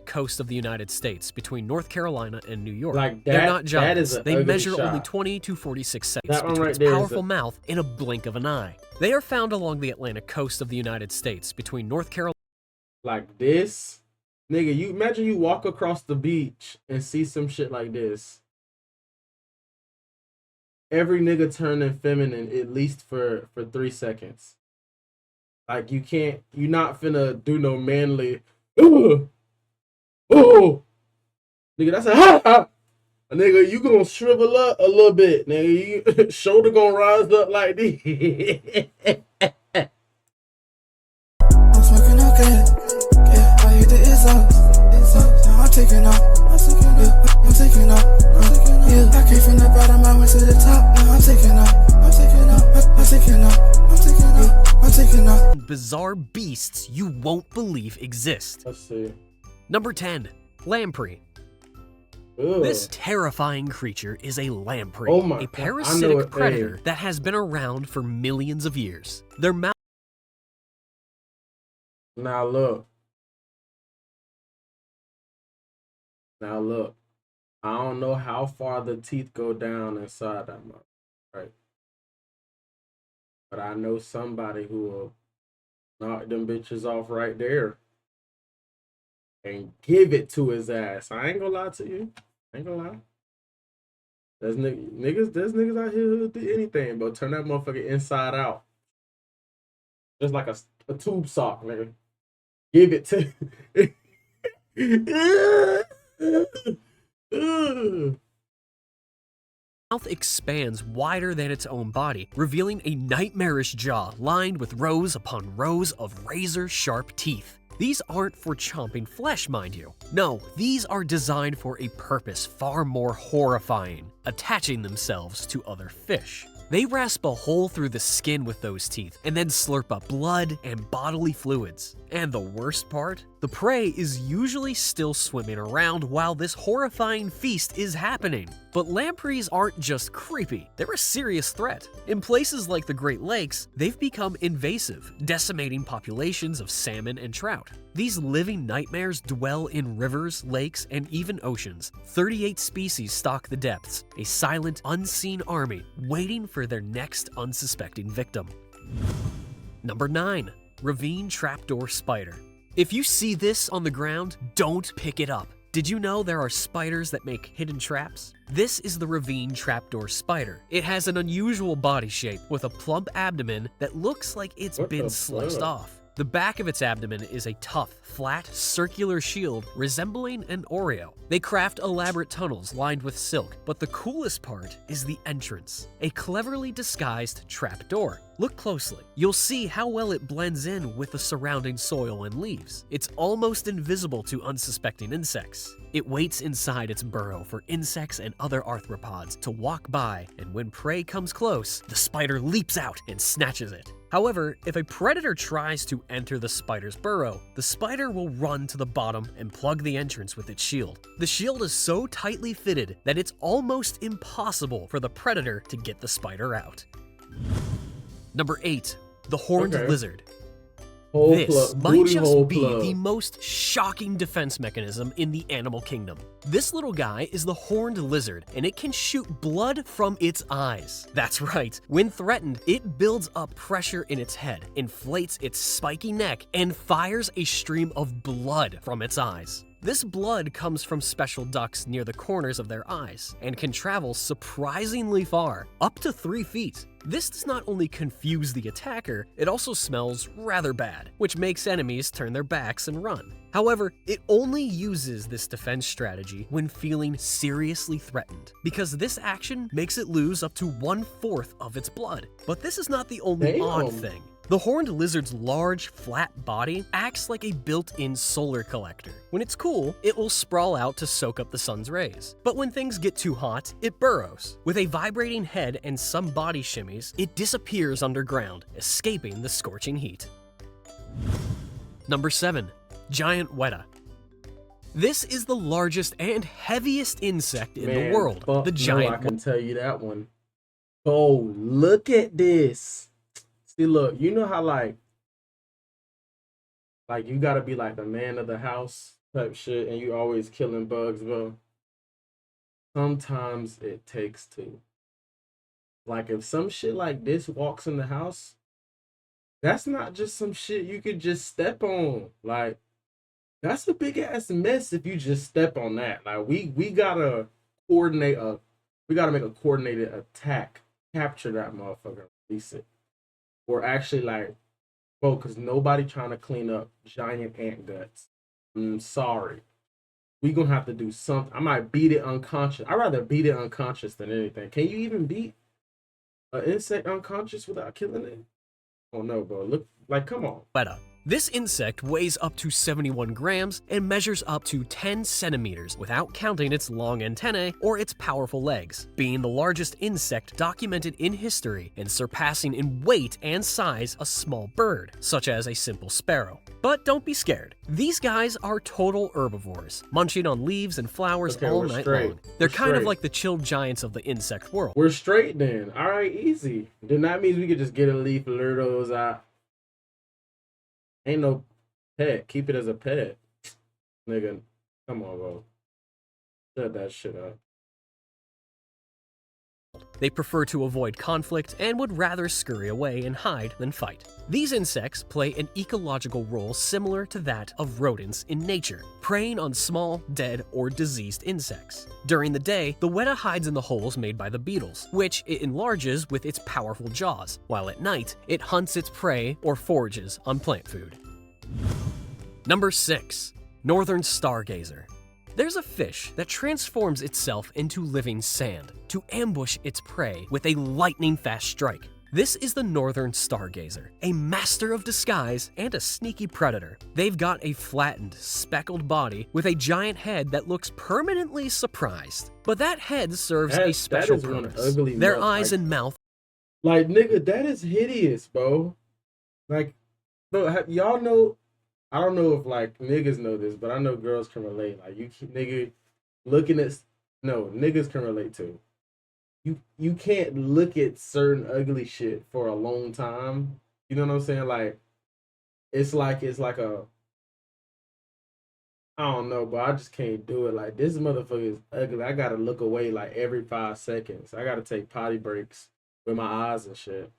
coast of the United States between North Carolina and New York. Like They're that. not That is giants. an They ugly measure shot. only 20 to 46 centimeters That one between right its there is powerful a- mouth in a blink of an eye. They are found along the Atlantic coast of the United States between North Carolina. Like this, nigga. You imagine you walk across the beach and see some shit like this. Every nigga turning feminine at least for 3 seconds. Like you can't. You not finna do no manly. Ooh, ooh, nigga. That's a ha ha. Nigga, you gonna shrivel up a little bit, nigga. You shoulder gonna rise up like this. I'm smoking okay. Yeah, I hit the exhaust. Now I'm taking off. Yeah, I'm taking off. Yeah, I came from the bottom, I went to the top. Now I'm taking off. I'm taking off. I'm taking off. I'm taking off. I'm taking off. Bizarre beasts you won't believe exist. Let's see. Number 10. Lamprey. Ugh. This terrifying creature is a lamprey, Oh my a God, I know parasitic it, predator hey. that has been around for millions of years. Their mouth Now look. Now look. I don't know how far the teeth go down inside that mouth, right? But I know somebody who will knock them bitches off right there and give it to his ass. I ain't gonna lie to you. I ain't gonna lie. There's niggas out here who do anything, but turn that motherfucker inside out. Just like a tube sock, nigga. Give it to. mouth expands wider than its own body, revealing a nightmarish jaw lined with rows upon rows of razor-sharp teeth. These aren't for chomping flesh, mind you. No, these are designed for a purpose far more horrifying, attaching themselves to other fish. They rasp a hole through the skin with those teeth and then slurp up blood and bodily fluids. And the worst part? The prey is usually still swimming around while this horrifying feast is happening. But lampreys aren't just creepy, they're a serious threat. In places like the Great Lakes, they've become invasive, decimating populations of salmon and trout. These living nightmares dwell in rivers, lakes, and even oceans. 38 species stalk the depths, a silent, unseen army waiting for their next unsuspecting victim. Number 9. Ravine Trapdoor Spider. If you see this on the ground, don't pick it up. Did you know there are spiders that make hidden traps? This is the Ravine Trapdoor Spider. It has an unusual body shape with a plump abdomen that looks like it's been sliced off. The back of its abdomen is a tough, flat, circular shield resembling an Oreo. They craft elaborate tunnels lined with silk, but the coolest part is the entrance, a cleverly disguised trapdoor. Look closely. You'll see how well it blends in with the surrounding soil and leaves. It's almost invisible to unsuspecting insects. It waits inside its burrow for insects and other arthropods to walk by, and when prey comes close, the spider leaps out and snatches it. However, if a predator tries to enter the spider's burrow, the spider will run to the bottom and plug the entrance with its shield. The shield is so tightly fitted that it's almost impossible for the predator to get the spider out. Number 8. The Horned Lizard. This might just be the most shocking defense mechanism in the animal kingdom. This little guy is the horned lizard, and it can shoot blood from its eyes. That's right, when threatened, it builds up pressure in its head, inflates its spiky neck, and fires a stream of blood from its eyes. This blood comes from special ducts near the corners of their eyes and can travel surprisingly far, up to 3 feet. This does not only confuse the attacker, it also smells rather bad, which makes enemies turn their backs and run. However, it only uses this defense strategy when feeling seriously threatened, because this action makes it lose up to 1/4 of its blood. But this is not the only odd thing. The horned lizard's large, flat body acts like a built-in solar collector. When it's cool, it will sprawl out to soak up the sun's rays. But when things get too hot, it burrows. With a vibrating head and some body shimmies, it disappears underground, escaping the scorching heat. Number 7. Giant Weta. This is the largest and heaviest insect in the world, the giant I can tell you that one. Oh, look at this. See, look, you know how like you gotta be like the man of the house type shit, and you always killing bugs, bro. Sometimes it takes two. Like if some shit like this walks in the house, that's not just some shit you could just step on. Like that's a big ass mess if you just step on that. Like we gotta coordinate a we gotta make a coordinated attack, capture that motherfucker, release it. Or actually like focus nobody trying to clean up giant ant guts. I'm sorry. We gonna have to do something. I might beat it unconscious. I'd rather beat it unconscious than anything. Can you even beat an insect unconscious without killing it? Oh no, bro. Look, like, come on. Weta. This insect weighs up to 71 grams and measures up to 10 centimeters without counting its long antennae or its powerful legs, being the largest insect documented in history and surpassing in weight and size a small bird, such as a simple sparrow. But don't be scared. These guys are total herbivores, munching on leaves and flowers all night long. They're kind of like the chill giants of the insect world. We're straight then. All right, easy. Then that means we could just get a leaf, lure those out. Ain't no pet. Keep it as a pet. Nigga, come on, bro. Shut that shit up. They prefer to avoid conflict and would rather scurry away and hide than fight. These insects play an ecological role similar to that of rodents in nature, preying on small, dead, or diseased insects. During the day, the weta hides in the holes made by the beetles, which it enlarges with its powerful jaws, while at night, it hunts its prey or forages on plant food. Number 6. Northern Stargazer. There's a fish that transforms itself into living sand to ambush its prey with a lightning-fast strike. This is the Northern Stargazer, a master of disguise and a sneaky predator. They've got a flattened, speckled body with a giant head that looks permanently surprised. But that head serves a special purpose. Their eyes and mouth. Like, nigga, that is hideous, bro. Like, bro, y'all know, I don't know if, like, niggas know this, but I know girls can relate. Like, you nigga, looking at, no, niggas can relate too. You can't look at certain ugly shit for a long time. You know what I'm saying? Like it's like a I don't know, but I just can't do it. Like this motherfucker is ugly. I gotta look away like every 5 seconds. I gotta take potty breaks with my eyes and shit.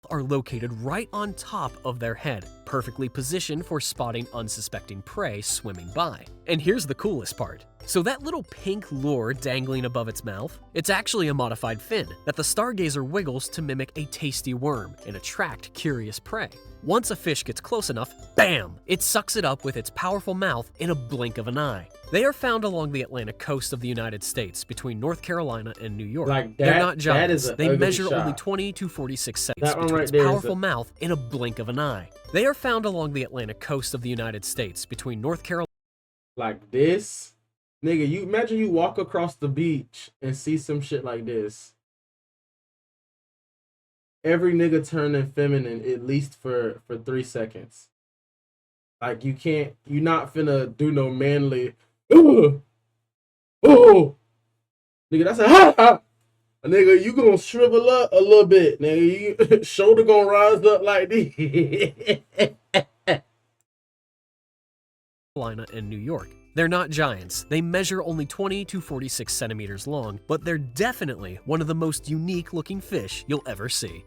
Are located right on top of their head, perfectly positioned for spotting unsuspecting prey swimming by. And here's the coolest part. So that little pink lure dangling above its mouth, it's actually a modified fin that the stargazer wiggles to mimic a tasty worm and attract curious prey. Once a fish gets close enough, bam! It sucks it up with its powerful mouth in a blink of an eye. They are found along the Atlantic coast of the United States between North Carolina and New York. Like They're not giants. They measure shot. only 20 to 46 centimeters between right its there powerful mouth in a blink of an eye. They are found along the Atlantic coast of the United States between North Carolina. Like this? Nigga, you imagine you walk across the beach and see some shit like this. Every nigga turning feminine at least for 3 seconds. Like you're not finna do no manly. Ooh, ooh, nigga, that's a ha ha. Nigga, you gonna shrivel up a little bit, nigga. You shoulder gonna rise up like this. Carolina and New York. They're not giants. They measure only 20 to 46 centimeters long, but they're definitely one of the most unique looking fish you'll ever see.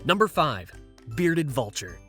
Number 5. Bearded vulture.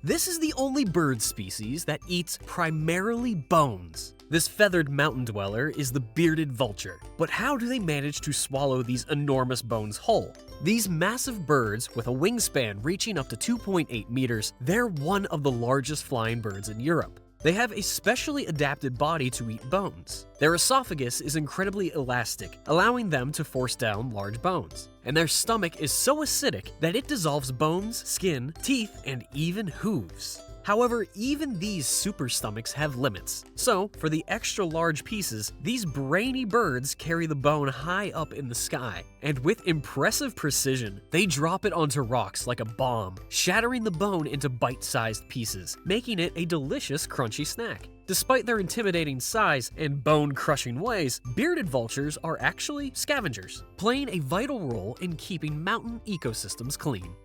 This is the only bird species that eats primarily bones. This feathered mountain dweller is the bearded vulture. But how do they manage to swallow these enormous bones whole? These massive birds, with a wingspan reaching up to 2.8 meters, they're one of the largest flying birds in Europe. They have a specially adapted body to eat bones. Their esophagus is incredibly elastic, allowing them to force down large bones. And their stomach is so acidic that it dissolves bones, skin, teeth, and even hooves. However, even these super stomachs have limits. So, for the extra large pieces, these brainy birds carry the bone high up in the sky, and with impressive precision, they drop it onto rocks like a bomb, shattering the bone into bite-sized pieces, making it a delicious crunchy snack. Despite their intimidating size and bone-crushing ways, bearded vultures are actually scavengers, playing a vital role in keeping mountain ecosystems clean.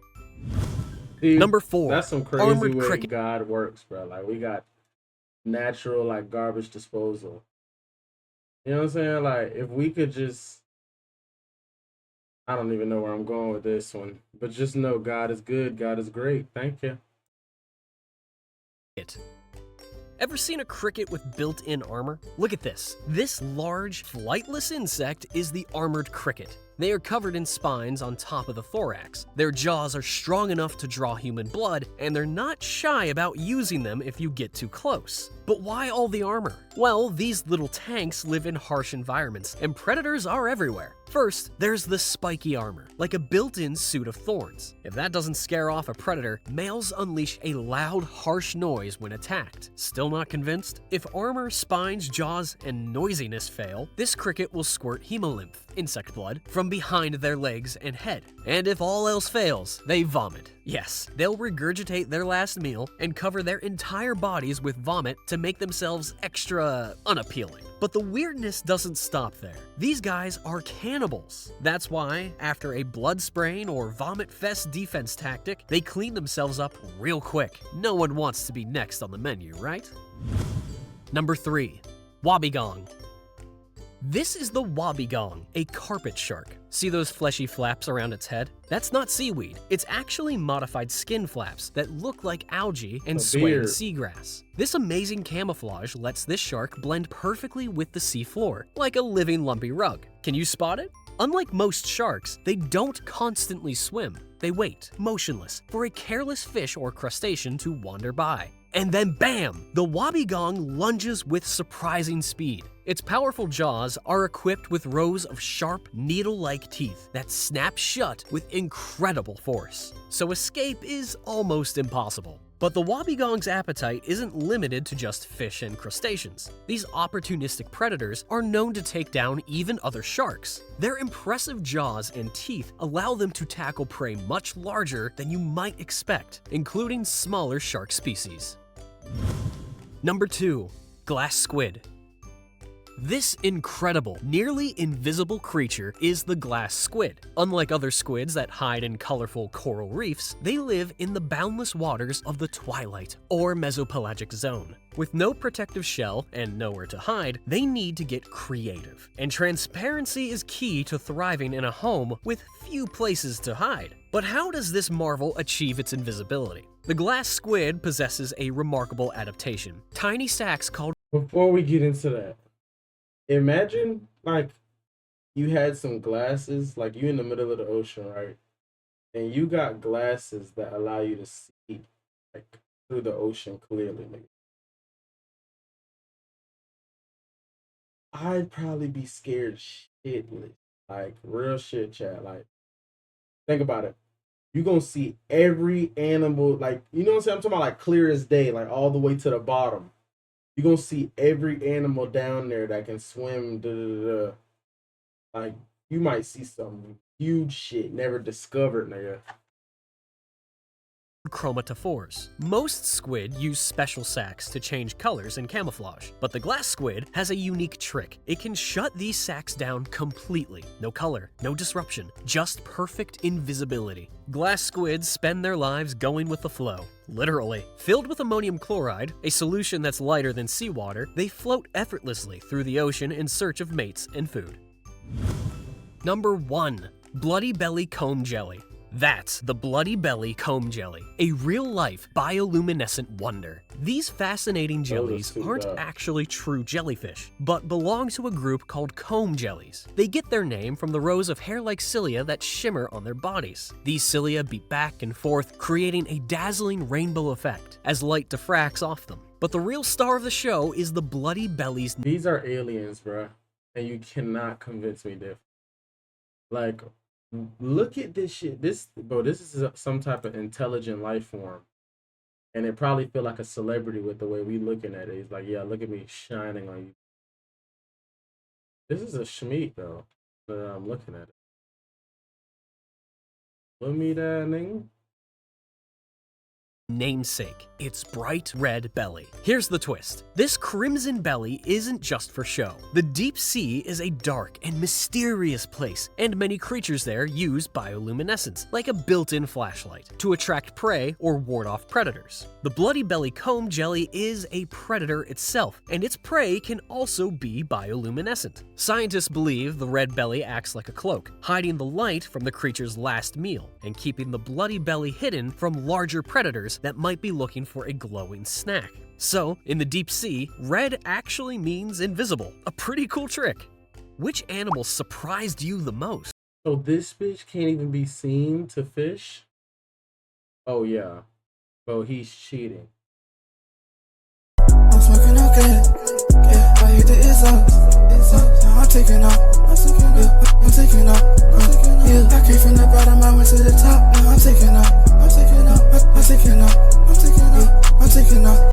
See, Number 4, that's some crazy armored way cricket. God works, bro. Like we got natural like garbage disposal. You know what I'm saying? Like if we could just I don't even know where I'm going with this one, but just know God is good, God is great. Thank you. Ever seen a cricket with built-in armor? Look at this. This large, flightless insect is the armored cricket. They are covered in spines on top of the thorax. Their jaws are strong enough to draw human blood, and they're not shy about using them if you get too close. But why all the armor? Well, these little tanks live in harsh environments, and predators are everywhere. First, there's the spiky armor, like a built-in suit of thorns. If that doesn't scare off a predator, males unleash a loud, harsh noise when attacked. Still not convinced? If armor, spines, jaws, and noisiness fail, this cricket will squirt hemolymph, insect blood, from behind their legs and head. And if all else fails, they vomit. Yes, they'll regurgitate their last meal and cover their entire bodies with vomit to make themselves extra unappealing. But the weirdness doesn't stop there. These guys are cannibals. That's why, after a blood sprain or vomit fest defense tactic, they clean themselves up real quick. No one wants to be next on the menu, right? Number 3, Wobbegong. This is the wobbegong, a carpet shark. See those fleshy flaps around its head? That's not seaweed. It's actually modified skin flaps that look like algae and swaying seagrass. This amazing camouflage lets this shark blend perfectly with the seafloor, like a living lumpy rug. Can you spot it? Unlike most sharks, they don't constantly swim. They wait, motionless, for a careless fish or crustacean to wander by. And then bam! The wobbegong lunges with surprising speed. Its powerful jaws are equipped with rows of sharp, needle-like teeth that snap shut with incredible force. So escape is almost impossible. But the wobbegong's appetite isn't limited to just fish and crustaceans. These opportunistic predators are known to take down even other sharks. Their impressive jaws and teeth allow them to tackle prey much larger than you might expect, including smaller shark species. Number 2, glass squid. This incredible, nearly invisible creature is the glass squid. Unlike other squids that hide in colorful coral reefs, they live in the boundless waters of the twilight or mesopelagic zone. With no protective shell and nowhere to hide, they need to get creative. And transparency is key to thriving in a home with few places to hide. But how does this marvel achieve its invisibility? The glass squid possesses a remarkable adaptation. Tiny sacs called... Before we get into that, imagine like you had some glasses, like you in the middle of the ocean, right? And you got glasses that allow you to see like through the ocean clearly. Nigga. I'd probably be scared shitless. Like real shit, chat. Like think about it. You gonna see every animal, like you know what I'm saying? I'm talking about like clear as day, like all the way to the bottom. You're gonna see every animal down there that can swim. Like you might see some huge shit never discovered, nigga. Chromatophores. Most squid use special sacs to change colors and camouflage, but the glass squid has a unique trick. It can shut these sacs down completely. No color, no disruption, just perfect invisibility. Glass squids spend their lives going with the flow. Literally. Filled with ammonium chloride, a solution that's lighter than seawater, they float effortlessly through the ocean in search of mates and food. Number 1. Bloody Belly Comb Jelly. That's the Bloody Belly Comb Jelly, a real-life bioluminescent wonder. These fascinating jellies aren't actually true jellyfish, but belong to a group called comb jellies. They get their name from the rows of hair-like cilia that shimmer on their bodies. These cilia beat back and forth, creating a dazzling rainbow effect as light diffracts off them. But the real star of the show is the Bloody Belly's... These are aliens, bro, and you cannot convince me different. Like... Look at this shit. This is some type of intelligent life form, and it probably feel like a celebrity with the way we looking at it. It's like, yeah, look at me shining on you. This is a schmeat though. I'm looking at it. Look me that nigga. namesake, its bright red belly. Here's the twist. This crimson belly isn't just for show. The deep sea is a dark and mysterious place, and many creatures there use bioluminescence, like a built-in flashlight, to attract prey or ward off predators. The bloody belly comb jelly is a predator itself, and its prey can also be bioluminescent. Scientists believe the red belly acts like a cloak, hiding the light from the creature's last meal, and keeping the bloody belly hidden from larger predators that might be looking for a glowing snack. So, in the deep sea, red actually means invisible. A pretty cool trick. Which animal surprised you the most? So this bitch can't even be seen to fish? Oh yeah. Well, he's cheating. I'm smoking okay. Yeah, I hit the exhaust. Now I'm taking off. I'm taking off. Yeah, I came from the bottom, I went to the top. Now I'm taking off. I'm taking off. I'm taking off. I'm taking off.